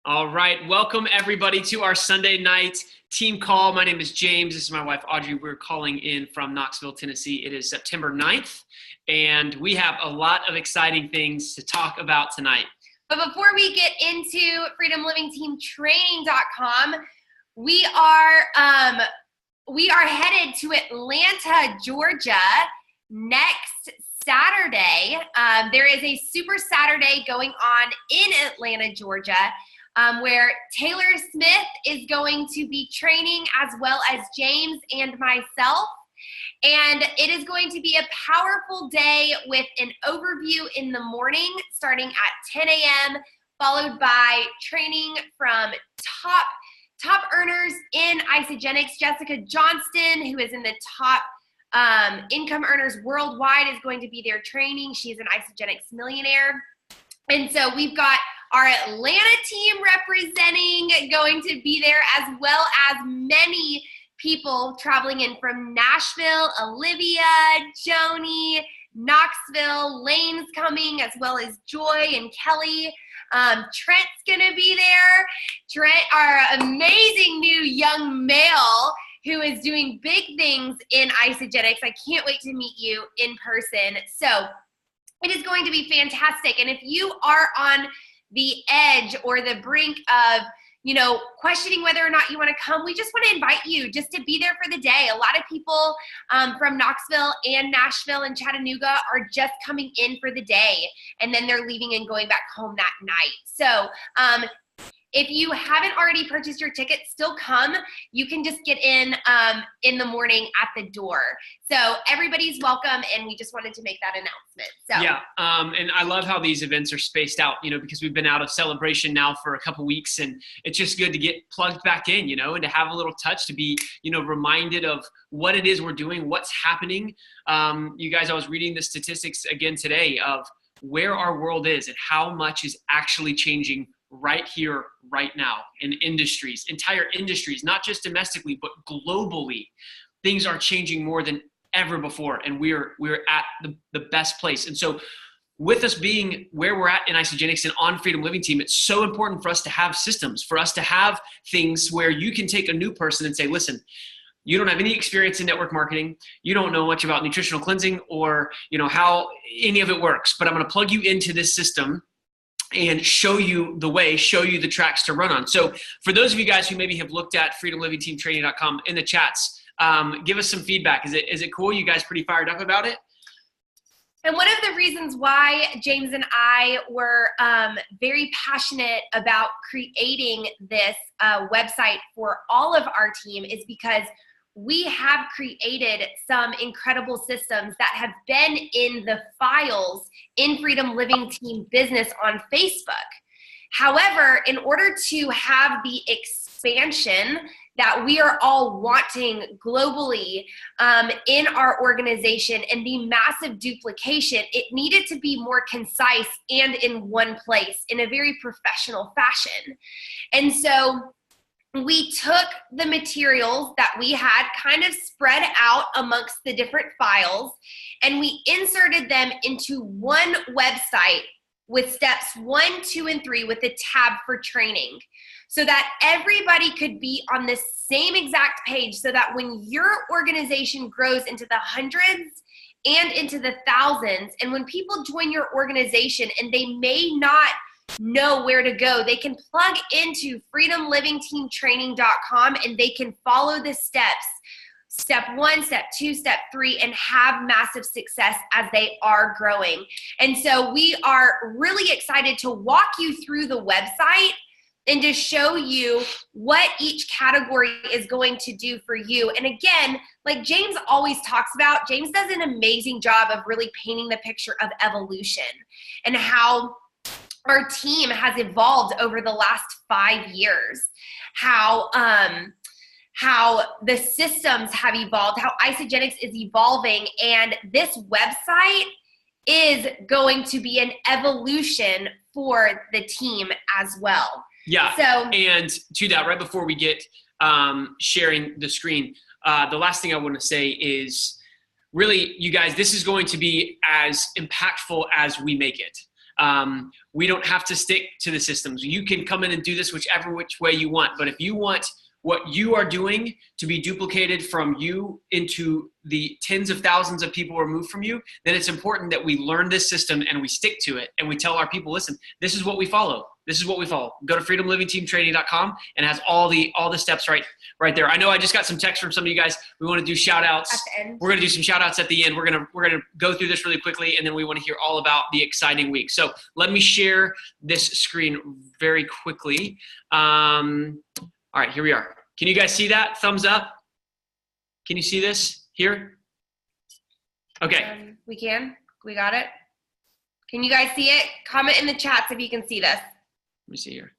All right. Welcome, everybody, to our Sunday night team call. My name is James. This is my wife, Audrey. We're calling in from Knoxville, Tennessee. It is September 9th, and we have a lot of exciting things to talk about tonight. But before we get into freedomlivingteamtraining.com, we are headed to Atlanta, Georgia next Saturday. There is a Super Saturday going on in Atlanta, Georgia, where Taylor Smith is going to be training, as well as James and myself. And it is going to be a powerful day with an overview in the morning starting at 10 a.m., followed by training from top earners in Isagenix. Jessica Johnston, who is in the top income earners worldwide, is going to be there training. She is an Isagenix millionaire. And so we've got our Atlanta team representing, going to be there, as well as many people traveling in from Nashville: Olivia, Joni, Knoxville, Lane's coming, as well as Joy and Kelly. Trent's gonna be there. Trent, our amazing new young male who is doing big things in Isagenix. I can't wait to meet you in person. So it is going to be fantastic. And if you are on the edge or the brink of, questioning whether or not you want to come, we just want to invite you just to be there for the day. A lot of people from Knoxville and Nashville and Chattanooga are just coming in for the day, and then they're leaving and going back home that night. So if you haven't already purchased your ticket, still come. You can just get in the morning at the door. So everybody's welcome, and we just wanted to make that announcement. So yeah, and I love how these events are spaced out, because we've been out of celebration now for a couple weeks, and it's just good to get plugged back in, and to have a little touch, to be, reminded of what it is we're doing, what's happening. You guys, I was reading the statistics again today of where our world is and how much is actually changing right here, right now, in industries, entire industries, not just domestically, but globally. Things are changing more than ever before, and we're at the best place. And so with us being where we're at in Isagenix and on Freedom Living Team, it's so important for us to have systems, for us to have things where you can take a new person and say, listen, you don't have any experience in network marketing. You don't know much about nutritional cleansing or, how any of it works, but I'm going to plug you into this system and show you the way, show you the tracks to run on. So for those of you guys who maybe have looked at freedomlivingteamtraining.com in the chats, give us some feedback. Is it cool? You guys pretty fired up about it? And one of the reasons why James and I were very passionate about creating this website for all of our team is because we have created some incredible systems that have been in the files in Freedom Living Team Business on Facebook. However, in order to have the expansion that we are all wanting globally in our organization and the massive duplication, it needed to be more concise and in one place in a very professional fashion. And so we took the materials that we had kind of spread out amongst the different files, and we inserted them into one website with steps 1, 2, and 3 with a tab for training, so that everybody could be on the same exact page, so that when your organization grows into the hundreds and into the thousands, and when people join your organization and they may not know where to go, they can plug into freedomlivingteamtraining.com and they can follow the steps, step 1, step 2, step 3, and have massive success as they are growing. And so we are really excited to walk you through the website and to show you what each category is going to do for you. And again, like James always talks about, James does an amazing job of really painting the picture of evolution and how our team has evolved over the last 5 years, how the systems have evolved, how Isagenix is evolving, and this website is going to be an evolution for the team as well. Yeah, and to that, right before we get sharing the screen, the last thing I want to say is really, you guys, this is going to be as impactful as we make it. We don't have to stick to the systems. You can come in and do this which way you want. But if you want what you are doing to be duplicated from you into the tens of thousands of people removed from you, then it's important that we learn this system and we stick to it. And we tell our people, listen, this is what we follow. This is what we follow. Go to freedomlivingteamtraining.com and it has all the steps right there. I know I just got some text from some of you guys. We want to do shout outs. At the end. We're going to do some shout outs at the end. We're going to go through this really quickly, and then we want to hear all about the exciting week. So let me share this screen very quickly. All right, here we are. Can you guys see that? Thumbs up. Can you see this here? Okay. We can. We got it. Can you guys see it? Comment in the chats if you can see this. Let me see here.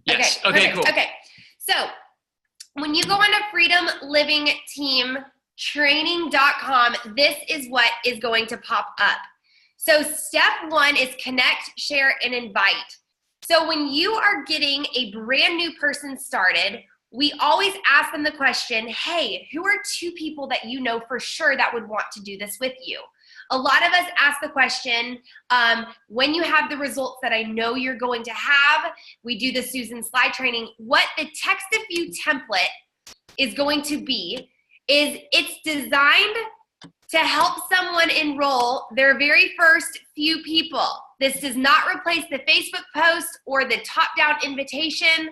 Yes. Okay, cool. Okay. So when you go on to freedomlivingteamtraining.com, this is what is going to pop up. So step 1 is connect, share, and invite. So when you are getting a brand new person started, we always ask them the question, hey, who are 2 people that you know for sure that would want to do this with you? A lot of us ask the question, when you have the results that I know you're going to have, we do the Susan slide training. What the text a few template is going to be is it's designed to help someone enroll their very first few people. This does not replace the Facebook post or the top-down invitation.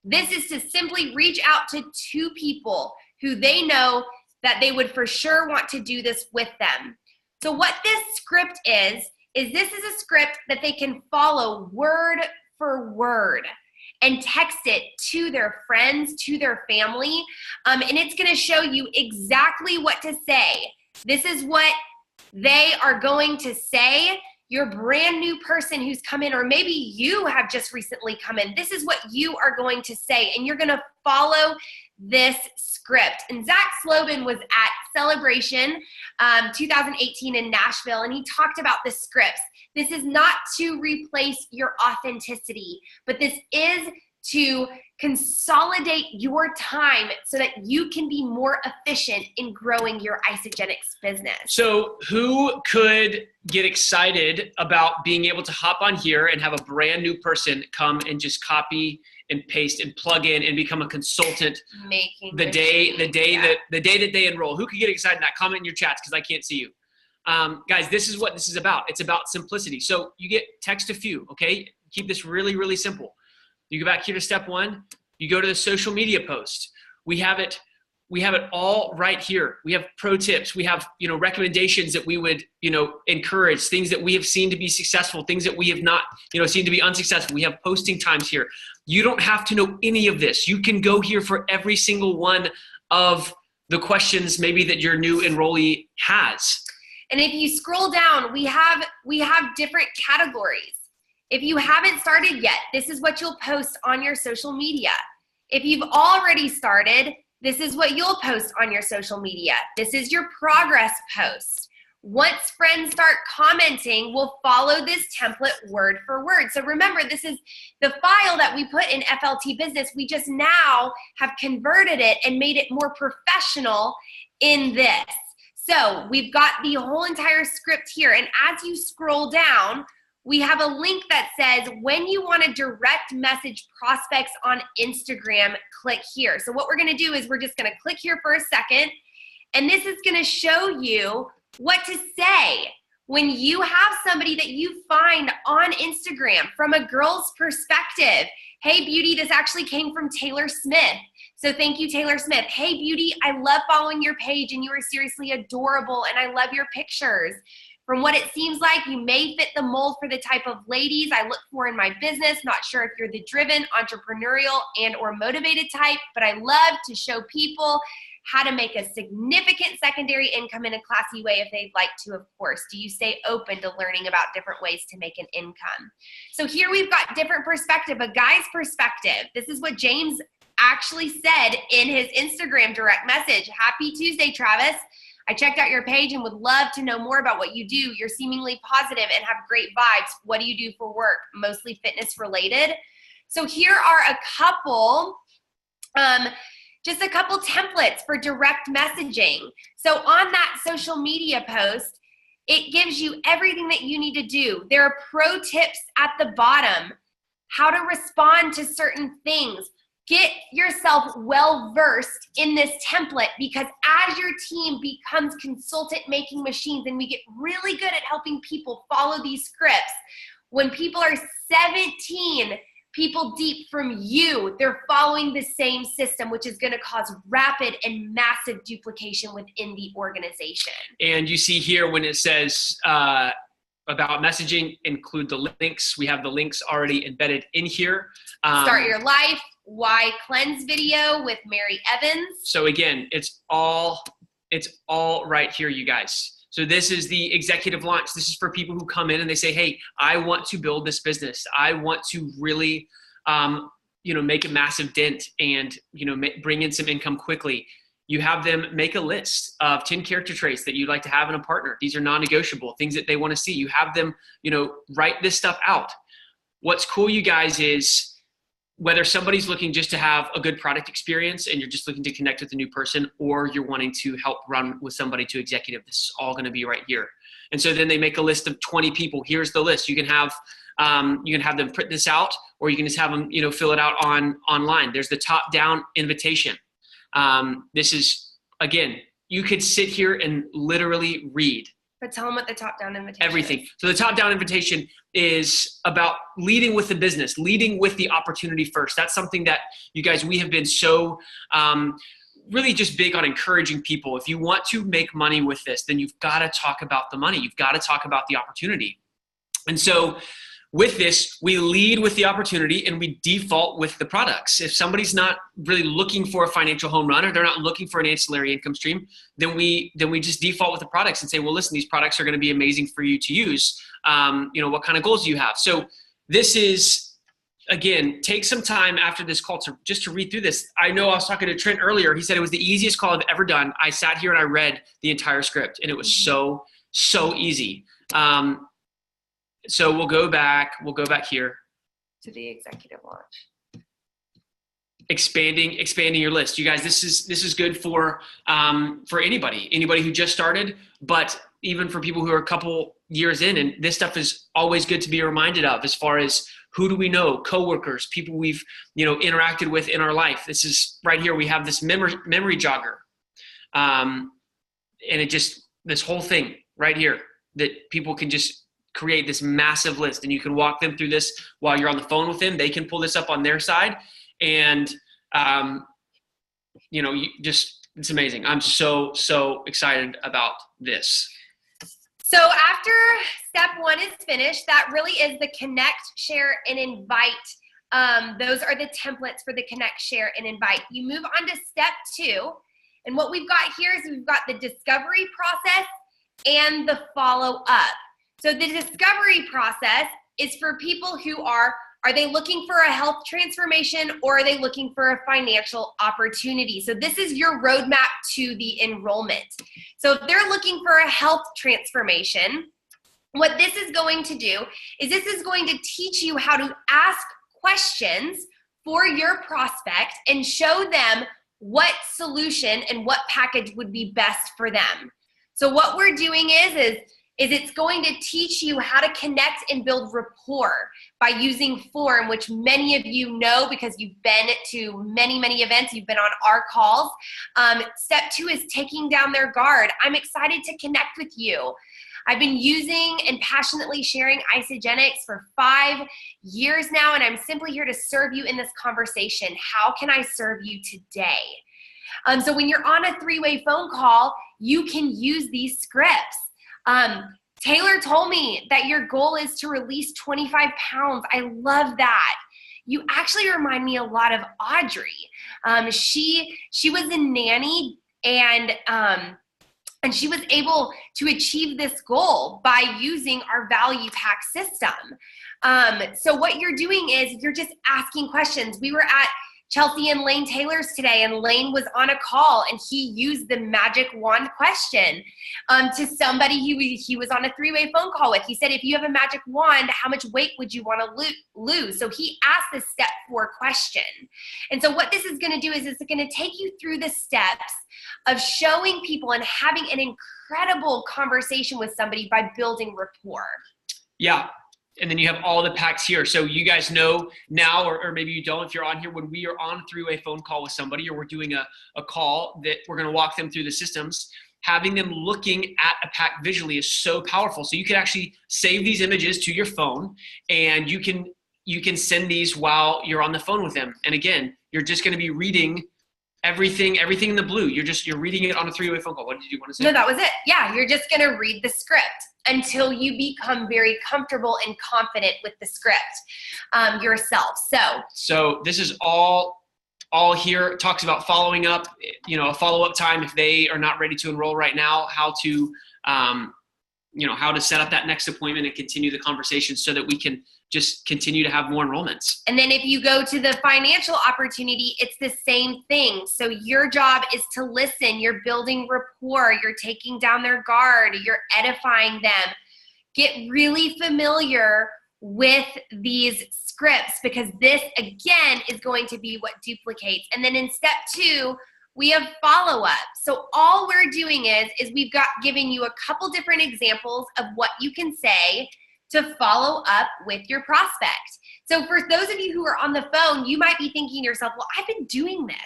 This is to simply reach out to 2 people who they know that they would for sure want to do this with them. So what this script is this is a script that they can follow word for word and text it to their friends, to their family, and it's gonna show you exactly what to say. This is what they are going to say. Your brand new person who's come in, or maybe you have just recently come in, this is what you are going to say, and you're gonna follow this script. And Zach Slobin was at Celebration 2018 in Nashville, and he talked about the scripts. This is not to replace your authenticity, but this is to consolidate your time so that you can be more efficient in growing your Isogenics business. So who could get excited about being able to hop on here and have a brand new person come and just copy and paste and plug in and become a consultant the day that they enroll? Who could get excited in that? Comment in your chats because I can't see you. Guys, this is what this is about. It's about simplicity. So you get text a few, okay? Keep this really, really simple. You go back here to step 1. You go to the social media post. We have it all right here. We have pro tips. We have, recommendations that we would, encourage, things that we have seen to be successful, things that we have not, seen to be unsuccessful. We have posting times here. You don't have to know any of this. You can go here for every single one of the questions maybe that your new enrollee has. And if you scroll down, we have different categories. If you haven't started yet, this is what you'll post on your social media. If you've already started, this is what you'll post on your social media. This is your progress post. Once friends start commenting, we'll follow this template word for word. So remember, this is the file that we put in FLT Business. We just now have converted it and made it more professional in this. So we've got the whole entire script here. And as you scroll down, we have a link that says, when you want to direct message prospects on Instagram, click here. So what we're going to do is we're just going to click here for a second, and this is going to show you what to say when you have somebody that you find on Instagram from a girl's perspective. Hey, beauty, this actually came from Taylor Smith. So thank you, Taylor Smith. Hey, beauty, I love following your page, and you are seriously adorable, and I love your pictures. From what it seems like, you may fit the mold for the type of ladies I look for in my business. Not sure if you're the driven, entrepreneurial, and or motivated type, but I love to show people how to make a significant secondary income in a classy way if they'd like to, of course. Do you stay open to learning about different ways to make an income? So here we've got different perspective, a guy's perspective. This is what James actually said in his Instagram direct message. Happy Tuesday, Travis. I checked out your page and would love to know more about what you do. You're seemingly positive and have great vibes. What do you do for work? Mostly fitness related. So here are a couple, just a couple templates for direct messaging. So on that social media post, It gives you everything that you need to do. There are pro tips at the bottom, how to respond to certain things. Get yourself well-versed in this template, because as your team becomes consultant making machines and we get really good at helping people follow these scripts, when people are 17 people deep from you, they're following the same system, which is going to cause rapid and massive duplication within the organization. And you see here when it says about messaging, include the links. We have the links already embedded in here. Start Your Life, Why Cleanse video with Mary Evans. So again, it's all right here, you guys. So this is the executive launch. This is for people who come in and they say, hey, I want to build this business. I want to really, make a massive dent and, bring in some income quickly. You have them make a list of 10 character traits that you'd like to have in a partner. These are non-negotiable, things that they want to see. You have them, write this stuff out. What's cool, you guys, is whether somebody's looking just to have a good product experience and you're just looking to connect with a new person, or you're wanting to help run with somebody to executive, this is all going to be right here. And so then they make a list of 20 people. Here's the list. You can have them print this out, or you can just have them, fill it out online. There's the top-down invitation. This is, again, you could sit here and literally read. But tell them what the top-down invitation Everything. is. So the top-down invitation is about leading with the business, leading with the opportunity first. That's something that, you guys, we have been so really just big on encouraging people. If you want to make money with this, then you've got to talk about the money. You've got to talk about the opportunity. And so with this, we lead with the opportunity and we default with the products. If somebody's not really looking for a financial home run, or they're not looking for an ancillary income stream, then we just default with the products and say, well, listen, these products are going to be amazing for you to use. What kind of goals do you have? So this is, again, take some time after this call just to read through this. I know I was talking to Trent earlier. He said it was the easiest call I've ever done. I sat here and I read the entire script and it was so easy. So we'll go back here to the executive launch. Expanding your list. You guys, this is good for anybody who just started, but even for people who are a couple years in, and this stuff is always good to be reminded of as far as who do we know, coworkers, people we've, interacted with in our life. This is right here. We have this memory jogger. And it just, this whole thing right here that people can just create this massive list, and you can walk them through this while you're on the phone with them. They can pull this up on their side, and it's amazing. I'm so excited about this. So after step 1 is finished, that really is the connect, share, and invite. Those are the templates for the connect, share, and invite. You move on to step 2, and what we've got here is we've got the discovery process and the follow up. So the discovery process is for people who are they looking for a health transformation, or are they looking for a financial opportunity? So this is your roadmap to the enrollment. So if they're looking for a health transformation, what this is going to do is this is going to teach you how to ask questions for your prospect and show them what solution and what package would be best for them. So what we're doing is it's going to teach you how to connect and build rapport by using form, which many of you know because you've been to many events, you've been on our calls. Step 2 is taking down their guard. I'm excited to connect with you. I've been using and passionately sharing Isagenix for 5 years now, and I'm simply here to serve you in this conversation. How can I serve you today? So when you're on a 3-way phone call, you can use these scripts. Taylor told me that your goal is to release 25 pounds. I love that. You actually remind me a lot of Audrye. She was a nanny, and she was able to achieve this goal by using our value pack system. So what you're doing is you're just asking questions. We were at Chelsea and Lane Taylor's today, and Lane was on a call and he used the magic wand question to somebody he was on a 3-way phone call with. He said, if you have a magic wand, how much weight would you want to lose? So he asked the step 4 question. And so what this is going to do is it's going to take you through the steps of showing people and having an incredible conversation with somebody by building rapport. Yeah. And then you have all the packs here. So you guys know now, or maybe you don't, if you're on here, when we are on a 3-way phone call with somebody, or we're doing a call that we're going to walk them through the systems, having them looking at a pack visually is so powerful. So you can actually save these images to your phone, and you can send these while you're on the phone with them. And again, you're just going to be reading everything in the blue. You're reading it on a 3-way phone call. What did you want to say? No, that was it. Yeah, you're just going to read the script until you become very comfortable and confident with the script yourself. So this is all here. It talks about following up, a follow-up time if they are not ready to enroll right now, how to set up that next appointment and continue the conversation so that we can just continue to have more enrollments. And then if you go to the financial opportunity, it's the same thing. So your job is to listen. You're building rapport. You're taking down their guard. You're edifying them. Get really familiar with these scripts, because this, again, is going to be what duplicates. And then in step 2, we have follow-up. So all we're doing is we've given you a couple different examples of what you can say to follow up with your prospect. So for those of you who are on the phone, you might be thinking to yourself, well, I've been doing this.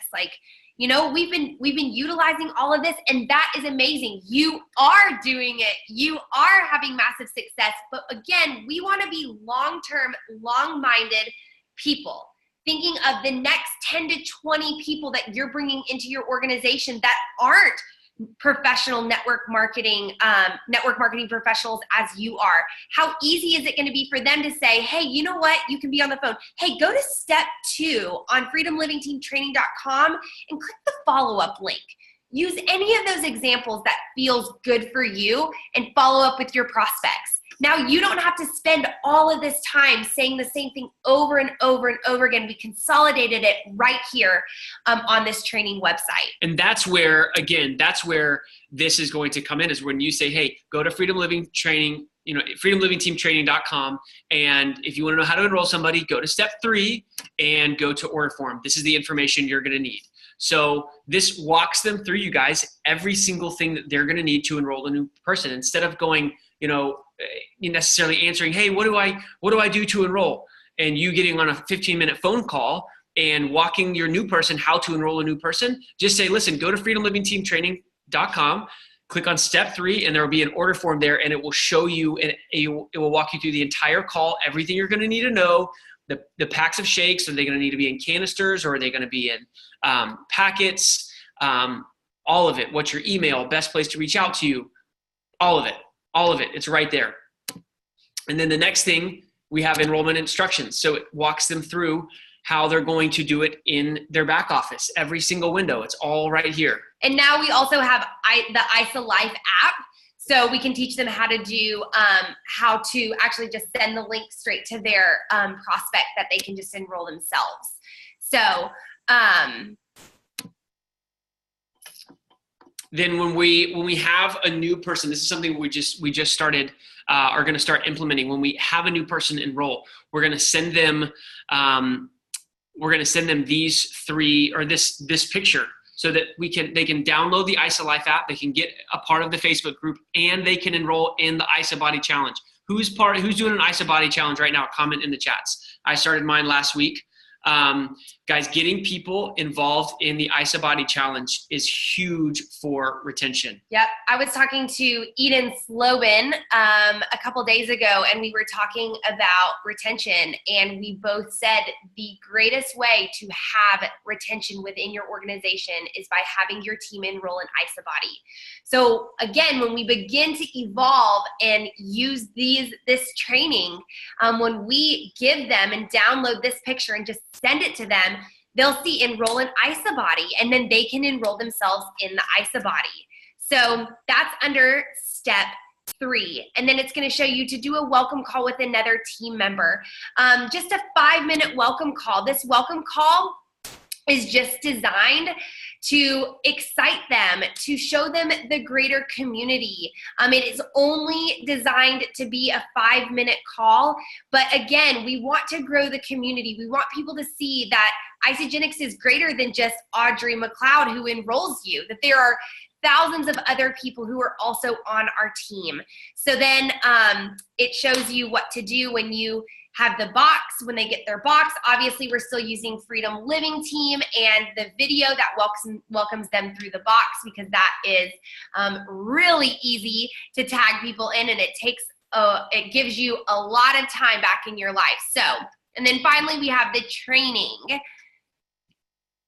We've been utilizing all of this, and that is amazing. You are doing it. You are having massive success. But again, we want to be long-term, long-minded people, thinking of the next 10 to 20 people that you're bringing into your organization that aren't professional network marketing professionals as you are. How easy is it going to be for them to say, hey, you know what? You can be on the phone. Hey, go to step 2 on freedomlivingteamtraining.com and click the follow-up link. Use any of those examples that feels good for you and follow up with your prospects. Now you don't have to spend all of this time saying the same thing over and over and over again. We consolidated it right here on this training website. And that's where this is going to come in, is when you say, hey, go to Freedom Living Training, freedomlivingteamtraining.com. And if you want to know how to enroll somebody, go to step 3 and go to order form. This is the information you're going to need. So this walks them through, you guys, every single thing that they're going to need to enroll a new person. Instead of going, necessarily answering, hey, what do I do to enroll? And you getting on a 15-minute phone call and walking your new person how to enroll a new person, just say, listen, go to freedomlivingteamtraining.com, click on step 3, and there will be an order form there, and it will show you, and it will walk you through the entire call, everything you're going to need to know. The packs of shakes, are they going to need to be in canisters, or are they going to be in packets? All of it. What's your email? Best place to reach out to you? All of it. It's right there. And then the next thing, we have enrollment instructions. So it walks them through how they're going to do it in their back office. Every single window. It's all right here. And now we also have the ISA Life app. So we can teach them how to do, how to actually just send the link straight to their prospect that they can just enroll themselves. So then when we have a new person, this is something we just started, are going to start implementing. When we have a new person enroll, we're going to send them these 3, or this picture, so that they can download the ISA Life app, they can get a part of the Facebook group, and they can enroll in the ISA Body Challenge. Who's doing an ISA Body Challenge right now? Comment in the chats. I started mine last week. Guys, getting people involved in the ISA Body Challenge is huge for retention. Yep. I was talking to Eden Slobin a couple days ago, and we were talking about retention, and we both said the greatest way to have retention within your organization is by having your team enroll in ISA Body. So again, when we begin to evolve and use this training, when we give them and download this picture and just send it to them, they'll see enroll in ISA Body, and then they can enroll themselves in the ISA Body. So that's under step 3. And then it's going to show you to do a welcome call with another team member. Just a 5-minute welcome call. This welcome call is just designed to excite them, to show them the greater community. It is only designed to be a 5-minute call, but again, we want to grow the community. We want people to see that Isagenix is greater than just Audrye McLeod who enrolls you, that there are thousands of other people who are also on our team. So then it shows you what to do when you have the box, when they get their box. Obviously, we're still using Freedom Living Team and the video that welcomes them through the box, because that is really easy to tag people in, and it gives you a lot of time back in your life. So, and then finally we have the training.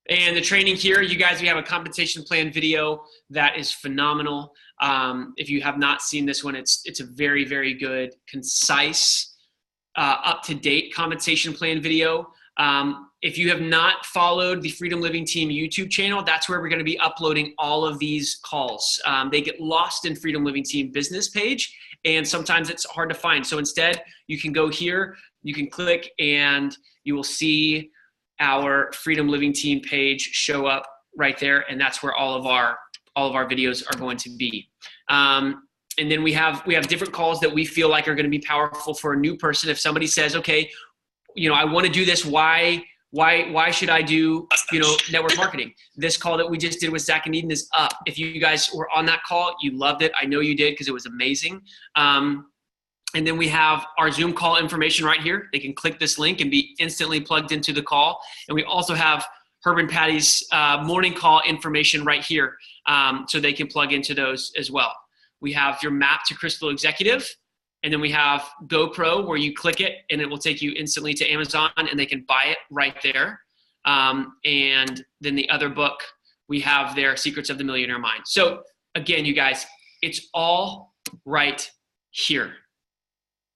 And the training here, you guys, we have a compensation plan video that is phenomenal. If you have not seen this one, it's a very, very good, concise, up-to-date compensation plan video. If you have not followed the Freedom Living Team YouTube channel, that's where we're going to be uploading all of these calls. They get lost in Freedom Living Team business page, and sometimes it's hard to find. So instead, you can go here, you can click, and you will see our Freedom Living Team page show up right there, and that's where all of our videos are going to be. And then we have different calls that we feel like are going to be powerful for a new person. If somebody says, okay, I want to do this, why should I do, network marketing? This call that we just did with Zach and Eden is up. If you guys were on that call, you loved it. I know you did, because it was amazing. And then we have our Zoom call information right here. They can click this link and be instantly plugged into the call. And we also have Herb and Patty's morning call information right here, so they can plug into those as well. We have your map to Crystal Executive, and then we have GoPro, where you click it and it will take you instantly to Amazon, and they can buy it right there. And then the other book, we have their Secrets of the Millionaire Mind. So again, you guys, it's all right here.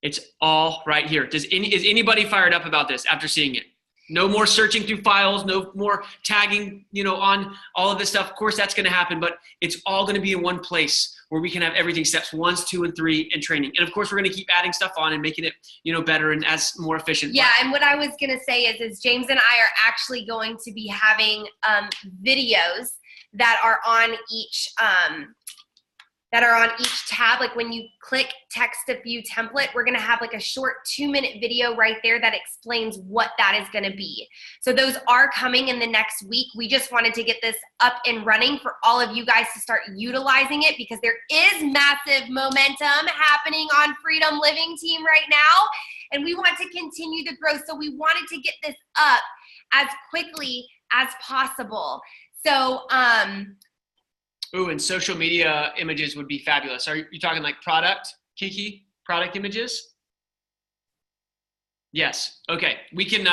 It's all right here. Is anybody fired up about this after seeing it? No more searching through files, no more tagging, on all of this stuff. Of course, that's going to happen, but it's all going to be in one place where we can have everything, steps 1, 2, and 3 in training. And of course, we're going to keep adding stuff on and making it, better and as more efficient. Yeah, and what I was going to say is James and I are actually going to be having videos that are on each tab. Like when you click text a view template, we're going to have like a short 2-minute video right there that explains what that is going to be. So those are coming in the next week. We just wanted to get this up and running for all of you guys to start utilizing it, because there is massive momentum happening on Freedom Living Team right now, and we want to continue the growth. So we wanted to get this up as quickly as possible. So, ooh, and social media images would be fabulous. Are you talking like product, Kiki? Product images? Yes. Okay. We can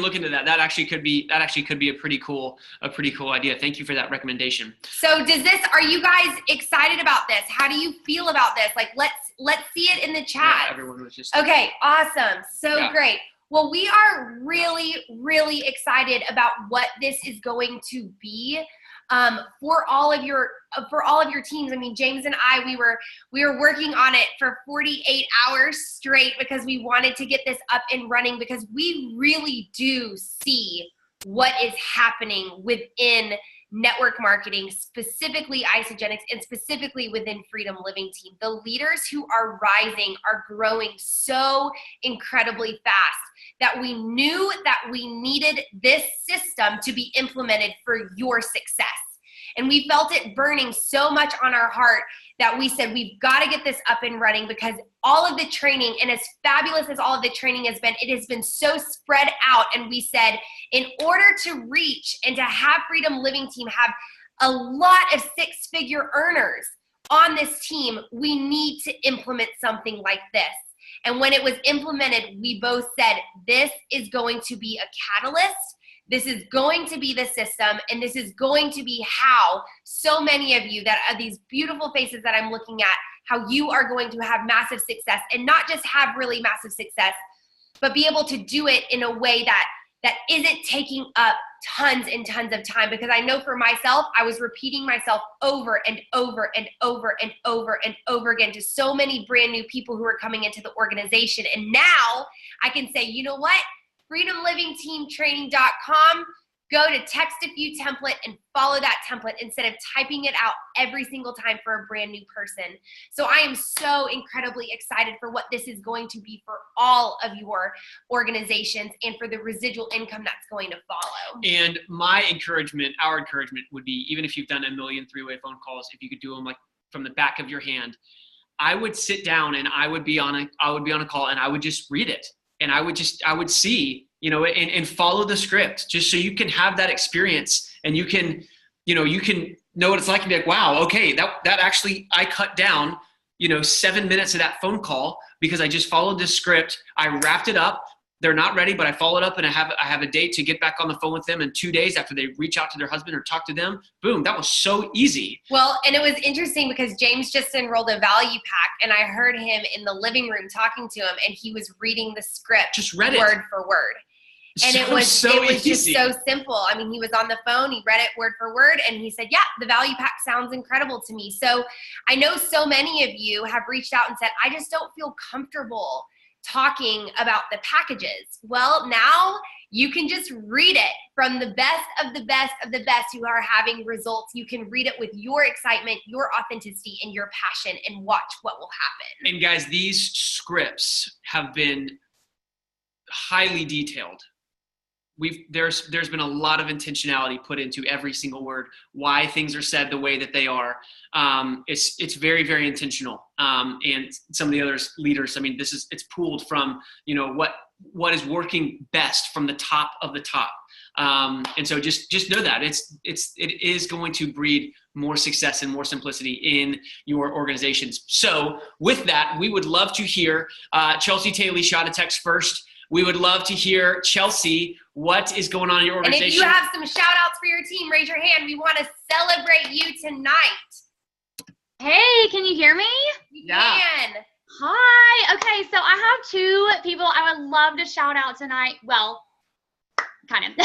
look into that. That actually could be a pretty cool idea. Thank you for that recommendation. So are you guys excited about this? How do you feel about this? Like, let's see it in the chat. Yeah, everyone was just okay. Awesome. So great. Well, we are really, really excited about what this is going to be. For all of your teams. I mean, James and I, we were working on it for 48 hours straight, because we wanted to get this up and running, because we really do see what is happening within network marketing, specifically Isagenix, and specifically within Freedom Living Team. The leaders who are rising are growing so incredibly fast that we knew that we needed this system to be implemented for your success. And we felt it burning so much on our heart that we said, we've got to get this up and running, because all of the training, and as fabulous as all of the training has been, it has been so spread out. And we said, in order to reach and to have Freedom Living Team have a lot of 6-figure earners on this team, we need to implement something like this. And when it was implemented, we both said, this is going to be a catalyst. This is going to be the system, and this is going to be how so many of you that are these beautiful faces that I'm looking at, how you are going to have massive success, and not just have really massive success, but be able to do it in a way that isn't taking up tons and tons of time. Because I know for myself, I was repeating myself over and over and over and over and over again to so many brand new people who are coming into the organization. And now I can say, you know what? freedomlivingteamtraining.com. go to text a few template and follow that template instead of typing it out every single time for a brand new person. So I am so incredibly excited for what this is going to be for all of your organizations and for the residual income that's going to follow. And my encouragement, our encouragement would be, even if you've done a million three-way phone calls, if you could do them like from the back of your hand, I would sit down and I would be on a call and I would just read it. And I would see, and follow the script just so you can have that experience and you can know what it's like and be like, wow, okay, that actually, I cut down, 7 minutes of that phone call because I just followed this script. I wrapped it up. They're not ready, but I followed up and I have a date to get back on the phone with them in 2 days after they reach out to their husband or talk to them. Boom, that was so easy. Well, and it was interesting because James just enrolled a value pack and I heard him in the living room talking to him and he was reading the script just read it word for word. And it was just so simple. I mean, he was on the phone, he read it word for word, and he said, yeah, the value pack sounds incredible to me. So I know so many of you have reached out and said, I just don't feel comfortable talking about the packages. Well, now you can just read it from the best of the best of the best who are having results. You can read it with your excitement, your authenticity, and your passion, and watch what will happen. And guys, these scripts have been highly detailed. There's been a lot of intentionality put into every single word, why things are said the way that they are. It's very, very intentional. And some of the other leaders, I mean, it's pooled from, what is working best from the top of the top. And so just know that it is going to breed more success and more simplicity in your organizations. So with that, we would love to hear, Chelsea Taylor shot a text first. We would love to hear, Chelsea, what is going on in your organization? And if you have some shout outs for your team, raise your hand. We want to celebrate you tonight. Hey, can you hear me? You can. Hi. Okay, so I have two people I would love to shout out tonight. Well, kind of.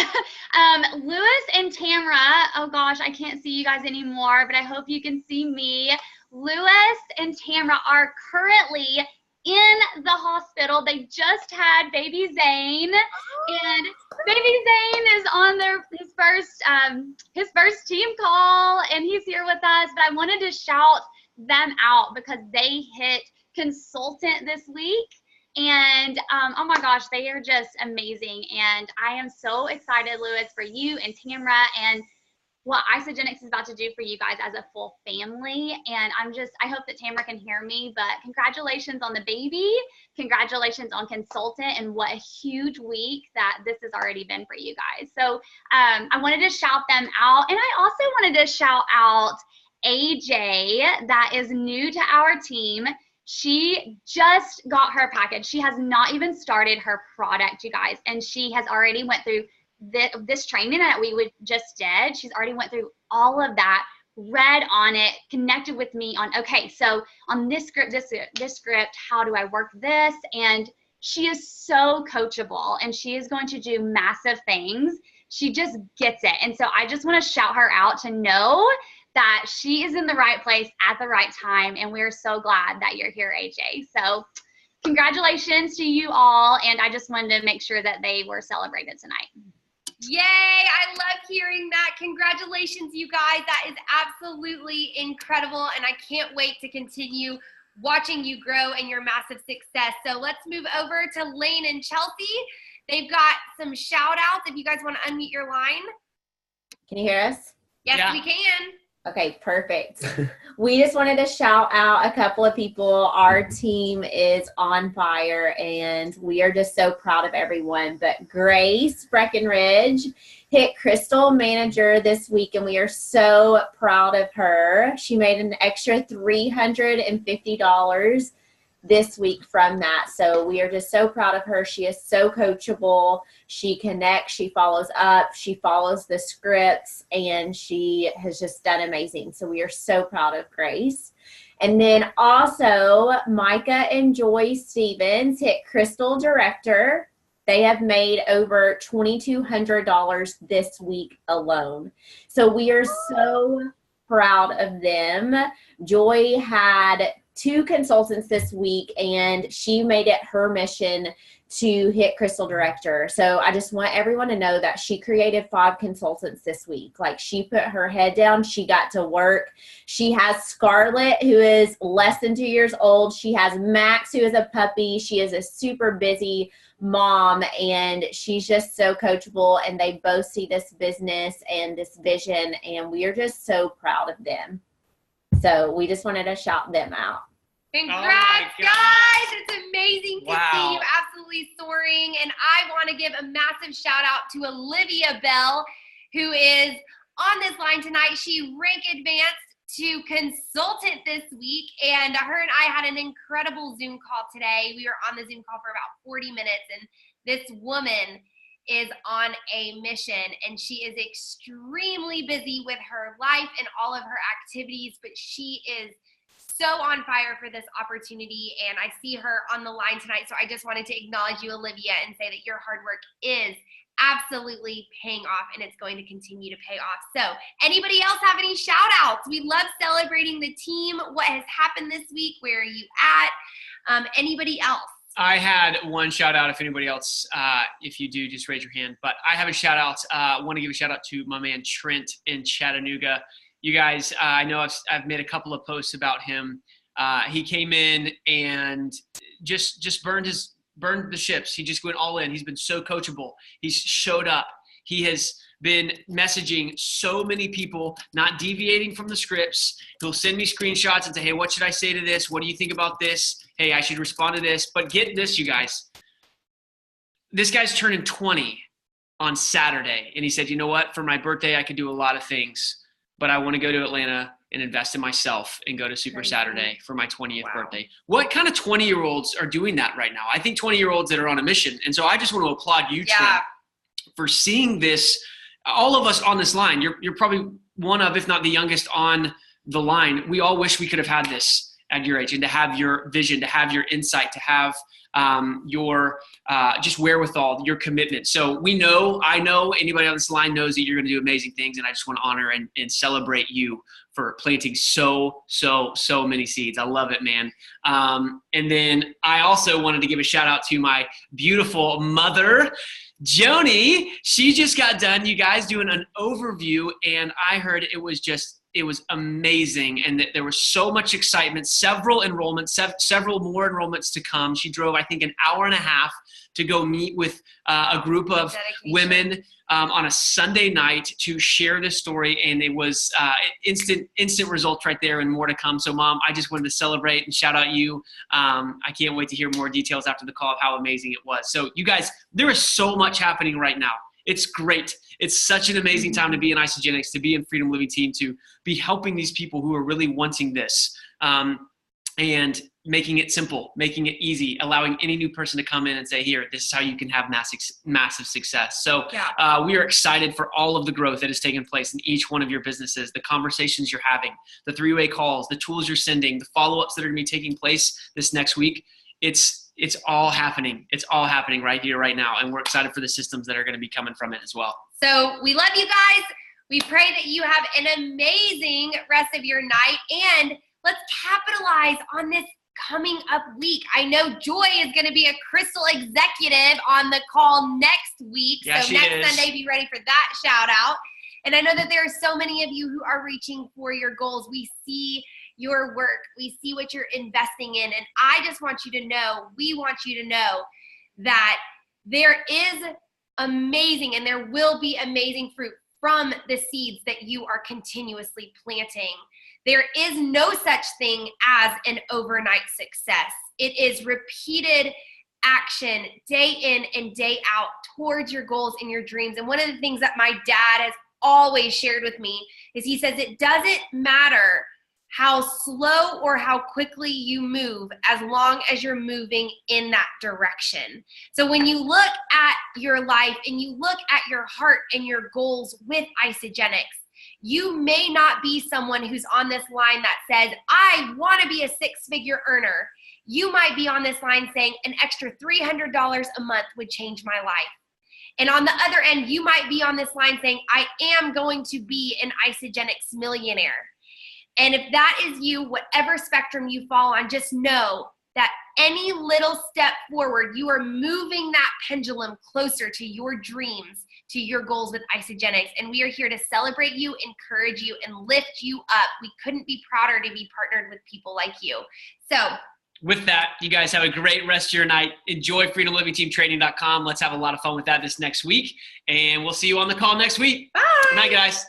Lewis and Tamara. Oh gosh, I can't see you guys anymore, but I hope you can see me. Lewis and Tamara are currently in the hospital. They just had baby Zane, and baby Zane is on his first team call, and he's here with us. But I wanted to shout them out because they hit consultant this week, and oh my gosh, they are just amazing. And I am so excited, Lewis, for you and Tamara and what Isagenix is about to do for you guys as a full family. And I hope that Tamara can hear me, but congratulations on the baby. Congratulations on consultant, and what a huge week that this has already been for you guys. So I wanted to shout them out. And I also wanted to shout out AJ, that is new to our team. She just got her package. She has not even started her product, you guys. And she has already went through this training that we just did. She's already went through all of that, read on it, connected with me on, okay, so on this script, how do I work this? And she is so coachable, and she is going to do massive things. She just gets it. And so I just want to shout her out to know that she is in the right place at the right time. And we're so glad that you're here, AJ. So congratulations to you all. And I just wanted to make sure that they were celebrated tonight. Yay, I love hearing that. Congratulations, you guys. That is absolutely incredible, and I can't wait to continue watching you grow and your massive success. So let's move over to Lane and Chelsea. They've got some shout outs if you guys want to unmute your line. Can you hear us? Yes, we can. Okay, perfect. We just wanted to shout out a couple of people. Our team is on fire, and we are just so proud of everyone. But Grace Breckenridge hit Crystal Manager this week, and we are so proud of her. She made an extra $350 this week from that. So we are just so proud of her. She is so coachable. She connects, she follows up, she follows the scripts, and she has just done amazing. So we are so proud of Grace. And then also Micah and Joy Stevens hit Crystal Director. They have made over $2,200 this week alone. So we are so proud of them. Joy had 2 consultants this week, and she made it her mission to hit Crystal Director. So I just want everyone to know that she created 5 consultants this week. Like, she put her head down. She got to work. She has Scarlett, who is less than 2 years old. She has Max, who is a puppy. She is a super busy mom, and she's just so coachable, and they both see this business and this vision, and we are just so proud of them. So we just wanted to shout them out. Congrats, guys. It's amazing to see you Wow. absolutely soaring. And I want to give a massive shout out to Olivia Bell, who is on this line tonight. She rank advanced to consultant this week, and her and I had an incredible Zoom call today. We were on the Zoom call for about 40 minutes, and this woman is on a mission, and she is extremely busy with her life and all of her activities, but she is so on fire for this opportunity, and I see her on the line tonight. So I just wanted to acknowledge you, Olivia, and say that your hard work is absolutely paying off, and it's going to continue to pay off. So anybody else have any shout outs? We love celebrating the team. What has happened this week? Where are you at? Anybody else? I had one shout out. If anybody else, if you do, just raise your hand. But I have a shout out. I want to give a shout out to my man Trent in Chattanooga. You guys, I know I've made a couple of posts about him. He came in and just burned the ships. He just went all in. He's been so coachable. He's showed up. He has been messaging so many people, not deviating from the scripts. He'll send me screenshots and say, hey, what should I say to this? What do you think about this? Hey, I should respond to this. But get this, you guys. This guy's turning 20 on Saturday. And he said, you know what? For my birthday, I could do a lot of things, but I want to go to Atlanta and invest in myself and go to Super Saturday for my 20th birthday. What kind of 20-year-olds are doing that right now? I think 20-year-olds that are on a mission. And so I just want to applaud you, Trent, for seeing this. All of us on this line, you're probably one of, if not the youngest on the line. We all wish we could have had this at your age, and to have your vision, to have your insight, to have your just wherewithal, your commitment. So I know anybody on this line knows that you're going to do amazing things, and I just want to honor and celebrate you for planting so many seeds. I love it, man. And then I also wanted to give a shout out to my beautiful mother, Joni. She just got done, you guys, doing an overview, and I heard it was amazing, and that there was so much excitement, several enrollments, several more enrollments to come. She drove, I think, an hour and a half to go meet with a group of women on a Sunday night to share this story, and it was instant results right there and more to come. So, Mom, I just wanted to celebrate and shout out you. I can't wait to hear more details after the call of how amazing it was. So, you guys, there is so much happening right now. It's great. It's such an amazing time to be in Isagenix, to be in Freedom Living Team, to be helping these people who are really wanting this, and making it simple, making it easy, allowing any new person to come in and say, here, this is how you can have massive success. So we are excited for all of the growth that has taken place in each one of your businesses, the conversations you're having, the 3-way calls, the tools you're sending, the follow-ups that are going to be taking place this next week. It's all happening. It's all happening right here, right now. And we're excited for the systems that are going to be coming from it as well. So we love you guys. We pray that you have an amazing rest of your night, and let's capitalize on this coming up week. I know Joy is going to be a Crystal executive on the call next week. Yeah, so next Sunday, be ready for that shout out. And I know that there are so many of you who are reaching for your goals. We see your work. We see what you're investing in. And I just want you to know, we want you to know that there is amazing, and there will be amazing fruit from the seeds that you are continuously planting. There is no such thing as an overnight success. It is repeated action day in and day out towards your goals and your dreams. And one of the things that my dad has always shared with me is he says it doesn't matter how slow or how quickly you move, as long as you're moving in that direction. So when you look at your life and you look at your heart and your goals with Isagenix, you may not be someone who's on this line that says, I want to be a 6-figure earner. You might be on this line saying an extra $300 a month would change my life. And on the other end, you might be on this line saying, I am going to be an Isagenix millionaire. And if that is you, whatever spectrum you fall on, just know that any little step forward, you are moving that pendulum closer to your dreams, to your goals with Isagenix. And we are here to celebrate you, encourage you, and lift you up. We couldn't be prouder to be partnered with people like you. So with that, you guys have a great rest of your night. Enjoy freedomlivingteamtraining.com. Let's have a lot of fun with that this next week. And we'll see you on the call next week. bye. Good night, guys.